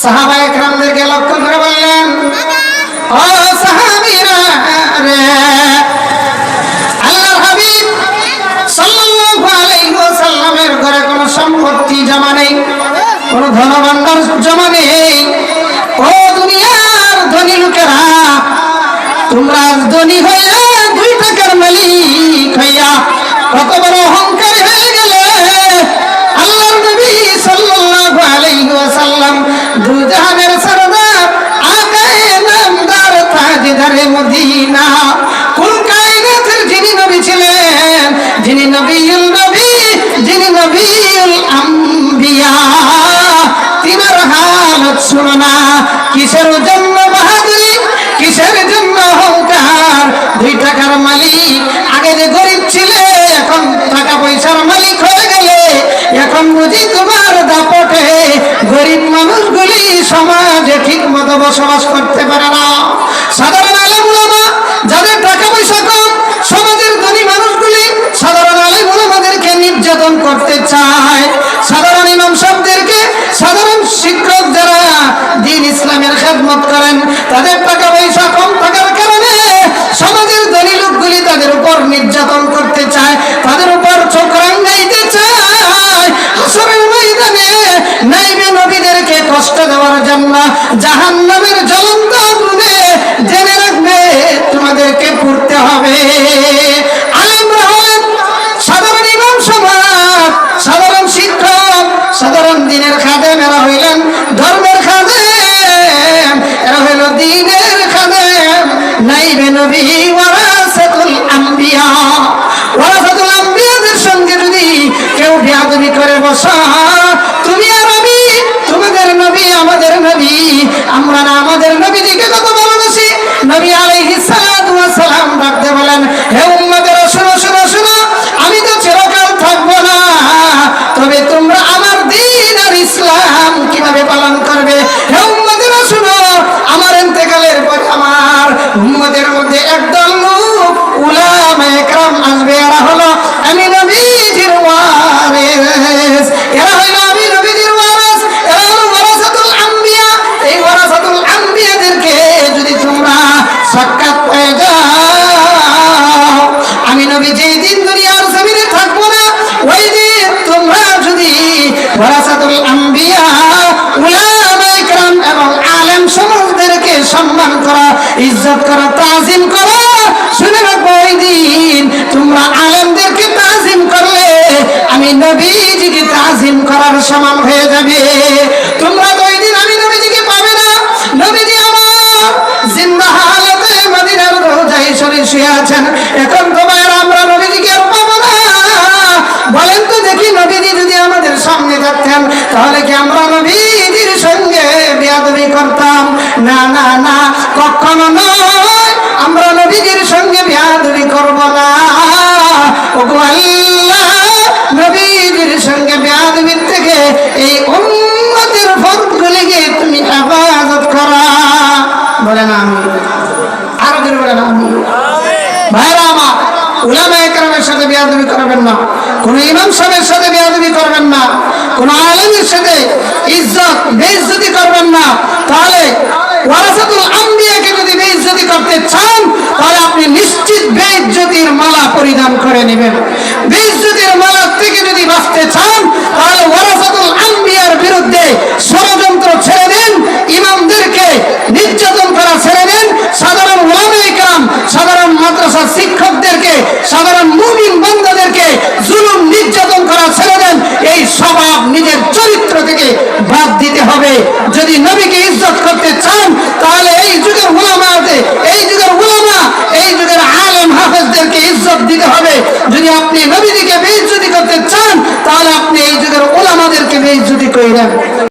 সাহাবায়ে কেরামদেরকে লক্ষ্য করে বললেন, ও সাহাবীরা রে, আল্লাহর হাবিব সাল্লাল্লাহু আলাইহি ওয়াসাল্লামের ঘরে কোনো সম্পত্তি জমা নেই, কোনো ধনভাণ্ডার জমা নেই। ও দুনিয়ার ধনী লোকেরা, তোমরা ধনী হইয়া 2 টাকার মালিক হইয়া কত বড় অহংকারী হয়ে গেলে। আল্লাহর নবী সাল্লাল্লাহু আলাইহি ওয়াসাল্লাম দু জাহানের সরদার, আকায়ে নামদার, তাজদারে মদিনা, কুল কায়নাতের যিনি নবী ছিলেন, যিনি নবিয়ুল নবী, যিনি নবিয়ুল আম্বিয়া, তিনার হালত শুনো না। কিসের জন্য বাহাদুরি, কিসের জন্য অহংকার? 2 টাকার মালিক, আগে যে গরিব ছিলে, এখন টাকা পয়সার মালিক হয়ে গেলে। এখন বুঝি তোমার দাপটে গরিব মানুষগুলি সমাজে ঠিক মতো বসবাস করতে পারে না। সাধারণ আলেম উলামা যাদের টাকা পয়সা কম, সমাজের ধনী মানুষগুলি সাধারণ আলেম উলামাদেরকে নির্যাতন করতে চায়। সাধারণ ইমাম সাহেবদেরকে, সাধারণ শিক্ষক যারা দ্বীন ইসলামের খেদমত করেন, তাদের টাকা পয়সা কম থাকার কারণে সমাজের ধনী লোকগুলি তাদের উপর নির্যাতন করতে চায়, তাদের উপর চোখ রাঙাইতে চায়। হাসরের ময়দানে নাইবে নবীদেরকে কষ্ট দেওয়ার জন্য জাহান্নামের জ্বলন্ত আগুনে, জেনে রাখবে, তোমাদেরকে পড়তে হবে। আলেমরা হলেন সাধারণ ইমাম সমাজ, সাধারণ শিক্ষক, সাধারণ দ্বীনের খাদেম। এরা হইলেন ধর্মের খাদেম, এরা হইল দ্বীনের খাদেম। নাইবে নবী ওয়ারাসাতুল আম্বিয়া, ওয়ারাসাতুল আম্বিয়াদের সঙ্গে যদি কেউ বিয়াদবি করে বসা, তুমি আর আমি, তোমাদের নবী আমাদের নবী, আমরা না আমাদের নবীজিকে কত ভালোবাসি। নবী আলাইহিস সালাতু ওয়াস সালাম ডাকতে বলেন, হে উম্মতেরা, শোনো শোনো শোনো, আমি তো চিরকাল থাকবো না, তবে তোমরা আমার দ্বীন আর ইসলাম কিভাবে পালন করবে। হে উম্মতেরা শোনো, আমার ইন্তেকালের পরে আমার উম্মতের মধ্যে একদল লোক উলামায়ে কেরাম আসবে। এরা হলো আমি নবীজির ওয়ারিস, এরা হলো আমি নবীজির ওয়ারিস, এরা হলো ওয়ারাসাতুল আম্বিয়া। এই ওয়ারাসাতুল আম্বিয়াদেরকে যদি তোমরা সাক্ষাৎ পেয়ে যাও, আমি নবী যেই দিন দুনিয়ার জমিনে থাকবো না, ওই দিন তোমরা যদি ওয়ারাসাতুল আম্বিয়া, উলামায়ে কেরাম এবং আলেম সমাজদেরকে সম্মান করা, ইজ্জত করা, তাজিম করা, শুনে রাখবো, ওই দিন তোমরা আলেমদেরকে তাজিম করলে আমি নবীজিকে তাজিম করার সমান হয়ে যাবে। তোমরা তো ওই দিন আমি নবীজিকে পাবে না। নবীজি আমার জিন্দা হালতে মদিনার রওজায়ে শরীফ শুয়ে আছেন। এখন তোমার আমরা নবীজিকে আর পাবো না। বলেন তো দেখি, নবীজি যদি আমাদের সামনে থাকতেন, তাহলে কি আমরা নবীজির সঙ্গে বিয়াদবি করতাম? না না না, কখনো নয়, আমরা নবীজির সঙ্গে বিয়াদবি করব না। ওগো আল্লাহ, নবীজির সঙ্গে বিয়াদবির থেকে এই উম্মতের ফরজগুলিকে তুমি হেফাজত করা। বলেন আমি, আরো জোরে বলেন আমি। ভাইরা আমার, উলামায়ে কেরামের সাথে বিয়াদবি করবেন না, কোন ইমাম সাহেবের সাথে বিয়াদবি করবেন না, কোন আলেমের সাথে ইজ্জত বেইজ্জতি করবেন না। তাহলে ওয়ারাসাতুল আম্বিয়াকে যদি বেইজ্জতি করতে চান, তাহলে আপনি নিশ্চিত বেইজ্জতির মালা পরিধান করে নেবেন। বেইজ্জতির মালা থেকে যদি বাঁচতে চান, তাহলে ওয়ারাসাতুল আম্বিয়ার বিরুদ্ধে ষড়যন্ত্র ছেড়ে দেন, ইমামদেরকে নির্যাতন করা ছেড়ে দেন, সাধারণ উলামায়ে কেরাম, সাধারণ মাদ্রাসার শিক্ষকদেরকে, সাধারণ মুমিন বান্দাদেরকে জুলুম নির্যাতন করা ছেড়ে দেন। এই স্বভাব নিজের চরিত্র থেকে বাদ দিতে হবে। যদি নবীকে ইজ্জত করতে চান, তাহলে এই যুগের উলামাতে, এই যুগের উলামা, এই যুগের আলেম হাফেজদেরকে ইজ্জত দিতে হবে। যদি আপনি নবীকে